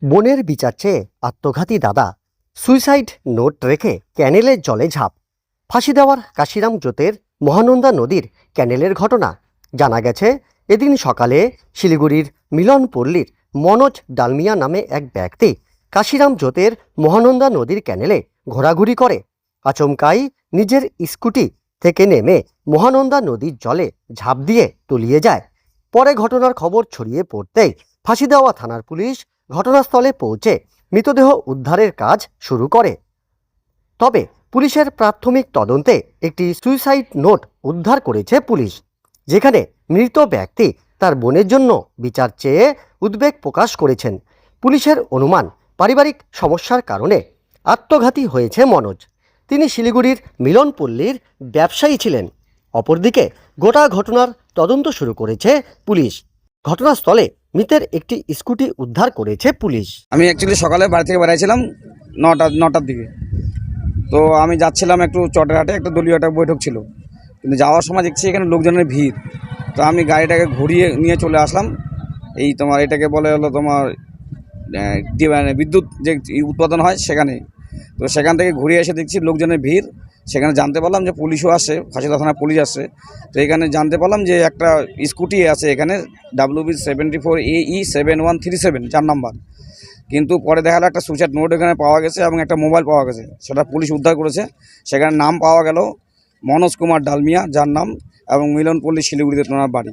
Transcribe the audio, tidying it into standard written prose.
বোনের বিচার চেয়ে আত্মঘাতী দাদা, সুইসাইড নোট রেখে ক্যানেলের জলে ঝাঁপ। ফাঁসি দেওয়ার কাশিরাম জোতের মহানন্দা নদীর ক্যানেলের ঘটনা। জানা গেছে, এদিন সকালে শিলিগুড়ির মিলনপল্লীর মনোজ ডালমিয়া নামে এক ব্যক্তি কাশিরাম জোতের মহানন্দা নদীর ক্যানেলে ঘোরাঘুরি করে। আচমকাই নিজের স্কুটি থেকে নেমে মহানন্দা নদীর জলে ঝাঁপ দিয়ে তলিয়ে যায়। পরে ঘটনার খবর ছড়িয়ে পড়তেই ফাঁসি দেওয়া থানার পুলিশ ঘটনাস্থলে পৌঁছে মৃতদেহ উদ্ধারের কাজ শুরু করে। তবে পুলিশের প্রাথমিক তদন্তে একটি সুইসাইড নোট উদ্ধার করেছে পুলিশ, যেখানে মৃত ব্যক্তি তার বোনের জন্য বিচার চেয়ে উদ্বেগ প্রকাশ করেছেন। পুলিশের অনুমান, পারিবারিক সমস্যার কারণে আত্মঘাতী হয়েছে মনোজ। তিনি শিলিগুড়ির মিলনপল্লীর ব্যবসায়ী ছিলেন। অপরদিকে গোটা ঘটনার তদন্ত শুরু করেছে পুলিশ। ঘটনাস্থলে মৃতের একটি স্কুটি উদ্ধার করেছে পুলিশ। আমি অ্যাকচুয়ালি সকালে বাড়ি থেকে বেরিয়েছিলাম নটার দিকে। তো আমি যাচ্ছিলাম একটু চটেরহাটে, একটা দলীয় একটা বৈঠক ছিল, কিন্তু যাওয়ার সময় দেখছি এখানে লোকজনের ভিড়। তো আমি গাড়িটাকে ঘুরিয়ে নিয়ে চলে আসলাম। এই তোমার এটাকে বলে হলো তোমার বিদ্যুৎ যে উৎপাদন হয় সেখানে। তো সেখান থেকে ঘুরিয়ে এসে দেখছি লোকজনের ভিড়। সেখানে জানতে পারলাম যে পুলিশও আসছে, ফাঁসিদা থানার পুলিশ আসছে। তো এখানে জানতে পারলাম যে একটা স্কুটি আছে এখানে, WB 74 AE 7137 4 নাম্বার। কিন্তু পরে দেখা গেল একটা সুইসাইড নোট এখানে পাওয়া গেছে এবং একটা মোবাইল পাওয়া গেছে, সেটা পুলিশ উদ্ধার করেছে। সেখানে নাম পাওয়া গেল মনোজ কুমার ডালমিয়া, যার নাম, এবং মিলনপল্লী শিলিগুড়িতে ওনার বাড়ি।